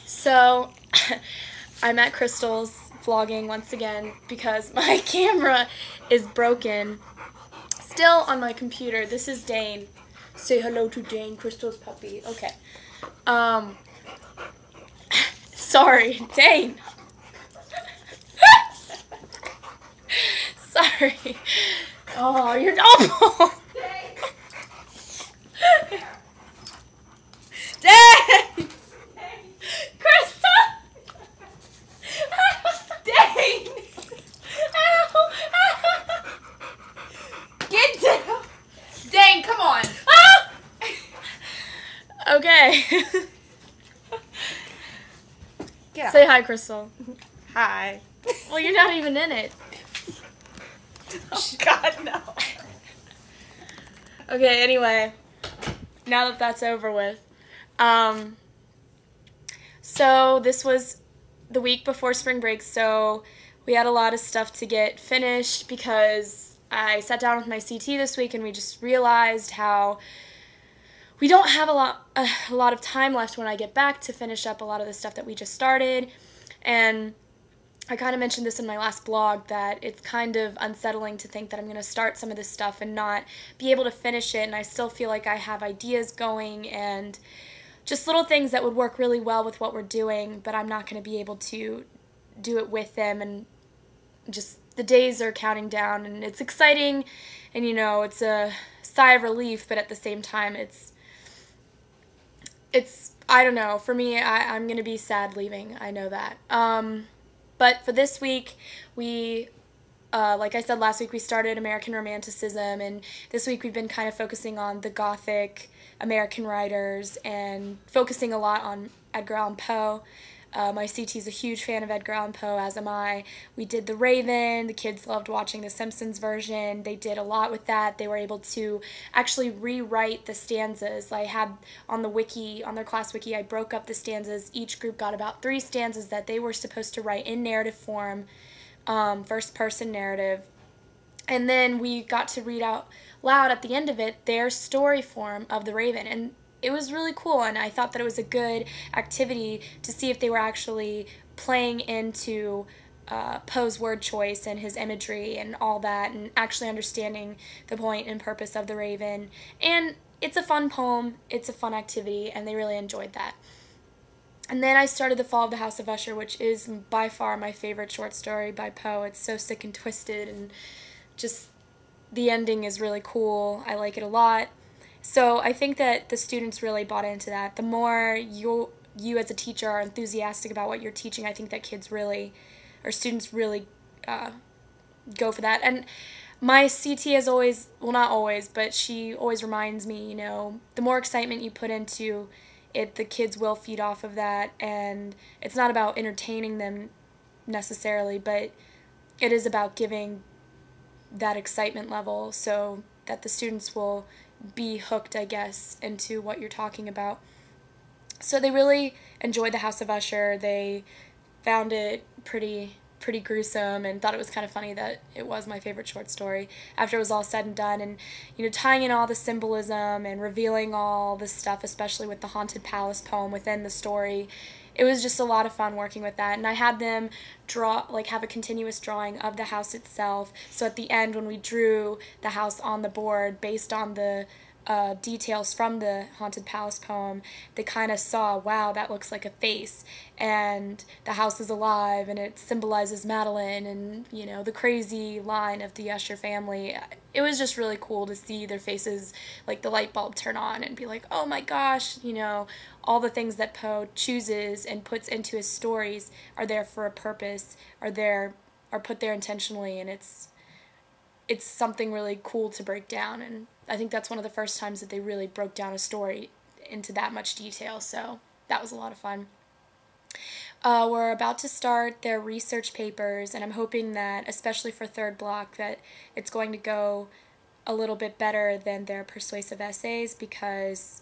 So, I'm at Crystal's vlogging once again because my camera is broken. Still on my computer. This is Dane. Say hello to Dane, Crystal's puppy. Okay. Sorry, Dane. Sorry. Oh, you're awful. Dane! Crystal! Dane! Ow! Get down! Dang, come on. Ah! Okay. Get Say hi, Crystal. Hi. Well, you're not even in it. Oh, God, no. Okay, anyway. Now that that's over with. So this was the week before spring break, so we had a lot of stuff to get finished because I sat down with my CT this week and we just realized how we don't have a lot of time left when I get back to finish up a lot of the stuff that we just started. And I kind of mentioned this in my last blog that it's kind of unsettling to think that I'm going to start some of this stuff and not be able to finish it, and I still feel like I have ideas going and just little things that would work really well with what we're doing, but I'm not going to be able to do it with them, and just the days are counting down, and it's exciting, and you know, it's a sigh of relief, but at the same time it's I don't know, for me, I'm going to be sad leaving, I know that. But for this week, we, like I said last week, we started American Romanticism, and this week we've been kind of focusing on the Gothic American writers and focusing a lot on Edgar Allan Poe. My CT's a huge fan of Edgar Allan Poe, as am I. We did The Raven. The kids loved watching the Simpsons version. They did a lot with that. They were able to actually rewrite the stanzas. I had on the wiki, on their class wiki, I broke up the stanzas. Each group got about 3 stanzas that they were supposed to write in narrative form, first-person narrative. And then we got to read out loud at the end of it their story form of The Raven. And it was really cool, and I thought that it was a good activity to see if they were actually playing into Poe's word choice and his imagery and all that, and actually understanding the point and purpose of The Raven. And it's a fun poem, it's a fun activity, and they really enjoyed that. And then I started The Fall of the House of Usher, which is by far my favorite short story by Poe. It's so sick and twisted, and just the ending is really cool. I like it a lot. So I think that the students really bought into that. The more you as a teacher are enthusiastic about what you're teaching, I think that kids really, or students really go for that. And my CT is always, well, not always, but she always reminds me, you know, the more excitement you put into it, the kids will feed off of that. And it's not about entertaining them necessarily, but it is about giving that excitement level so that the students will be hooked, I guess, into what you're talking about. So they really enjoyed The House of Usher. They found it pretty gruesome and thought it was kind of funny that it was my favorite short story after it was all said and done, and you know, tying in all the symbolism and revealing all the stuff, especially with the haunted palace poem within the story. It was just a lot of fun working with that, and I had them draw, like, have a continuous drawing of the house itself, so at the end when we drew the house on the board based on the details from the haunted palace poem, they kind of saw, wow, that looks like a face, and the house is alive, and it symbolizes Madeline, and you know, the crazy line of the Usher family. It was just really cool to see their faces, like the light bulb turn on and be like, oh my gosh, you know, all the things that Poe chooses and puts into his stories are there for a purpose, are put there intentionally, and it's something really cool to break down, and I think that's one of the first times that they really broke down a story into that much detail, so that was a lot of fun. We're about to start their research papers, and I'm hoping that, especially for third block, that it's going to go a little bit better than their persuasive essays, because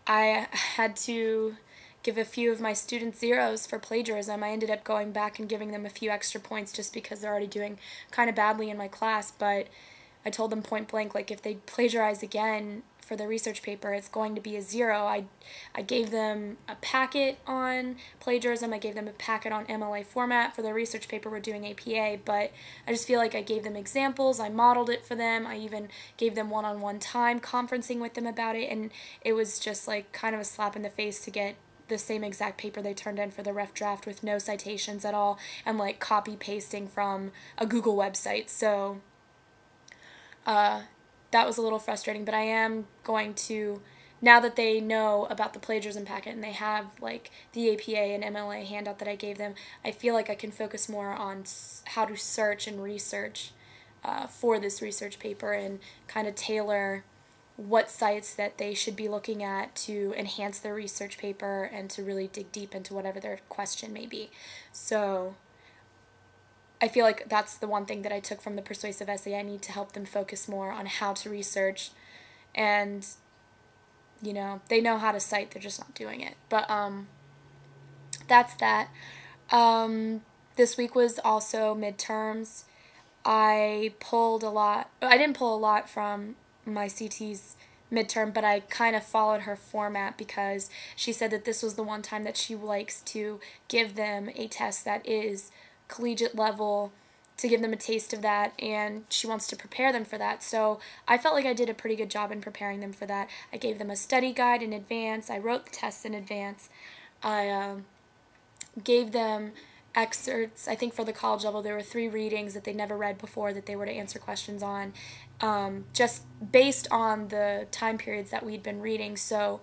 I had to give a few of my students zeros for plagiarism. I ended up going back and giving them a few extra points just because they're already doing kind of badly in my class, but I told them point blank, like, if they plagiarize again for the research paper, it's going to be a 0. I gave them a packet on plagiarism. I gave them a packet on MLA format. For the research paper, we're doing APA, but I just feel like I gave them examples. I modeled it for them. I even gave them one-on-one time conferencing with them about it, and it was just like kind of a slap in the face to get the same exact paper they turned in for the ref draft with no citations at all and like copy pasting from a Google website. So that was a little frustrating, but I am going to, now that they know about the plagiarism packet and they have like the APA and MLA handout that I gave them, I feel like I can focus more on how to search and research for this research paper and kind of tailor what sites that they should be looking at to enhance their research paper and to really dig deep into whatever their question may be. So I feel like that's the one thing that I took from the persuasive essay. I need to help them focus more on how to research, and you know, they know how to cite, they're just not doing it. But that's that. This week was also midterms. I didn't pull a lot from my CT's midterm, but I kind of followed her format because she said that this was the one time that she likes to give them a test that is collegiate level, to give them a taste of that, and she wants to prepare them for that. So I felt like I did a pretty good job in preparing them for that. I gave them a study guide in advance. I wrote the tests in advance. I gave them excerpts. I think for the college level there were 3 readings that they'd never read before that they were to answer questions on, just based on the time periods that we'd been reading, so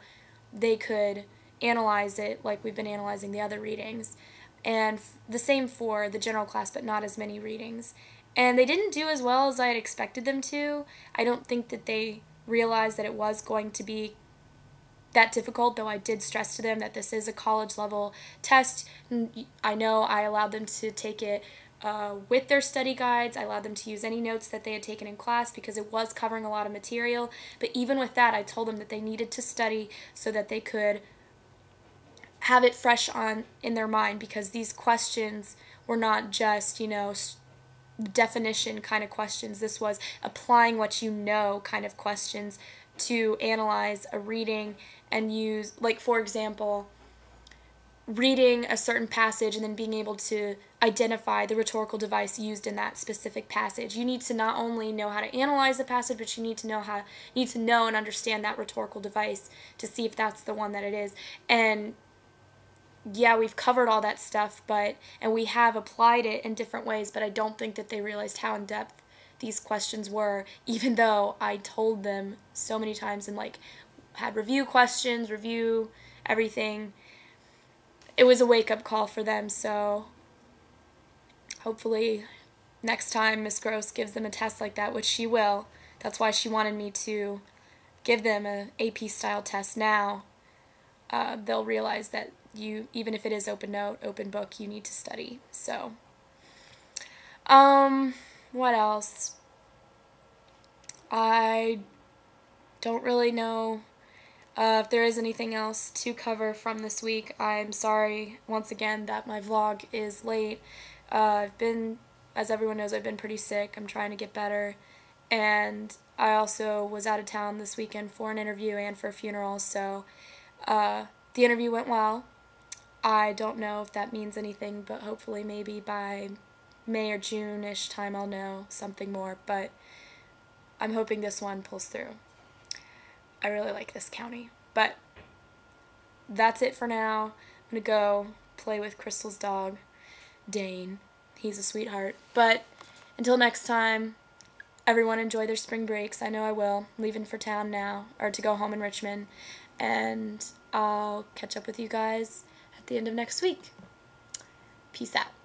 they could analyze it like we've been analyzing the other readings. And the same for the general class, but not as many readings. And they didn't do as well as I had expected them to. I don't think that they realized that it was going to be that difficult, though I did stress to them that this is a college level test. I know I allowed them to take it with their study guides. I allowed them to use any notes that they had taken in class because it was covering a lot of material. But even with that, I told them that they needed to study so that they could have it fresh in their mind, because these questions were not just, you know, definition kind of questions. This was applying what you know kind of questions to analyze a reading and use, like, for example, reading a certain passage and then being able to identify the rhetorical device used in that specific passage. You need to not only know how to analyze the passage, but you need to know and understand that rhetorical device to see if that's the one that it is. And yeah, we've covered all that stuff, and we have applied it in different ways, but I don't think that they realized how in-depth these questions were, even though I told them so many times and, like, had review questions, review everything. It was a wake-up call for them, so hopefully next time Miss Gross gives them a test like that, which she will. That's why she wanted me to give them an AP-style test now. They'll realize that even if it is open note, open book, you need to study. So, what else? I don't really know if there is anything else to cover from this week. I'm sorry once again that my vlog is late. As everyone knows, I've been pretty sick. I'm trying to get better, and I also was out of town this weekend for an interview and for a funeral, so the interview went well. I don't know if that means anything, but hopefully maybe by May or June-ish time I'll know something more, but I'm hoping this one pulls through. I really like this county. But that's it for now. I'm going to go play with Crystal's dog, Dane. He's a sweetheart. But until next time, everyone enjoy their spring breaks. I know I will. I'm leaving for town now, or to go home in Richmond. And I'll catch up with you guys at the end of next week. Peace out.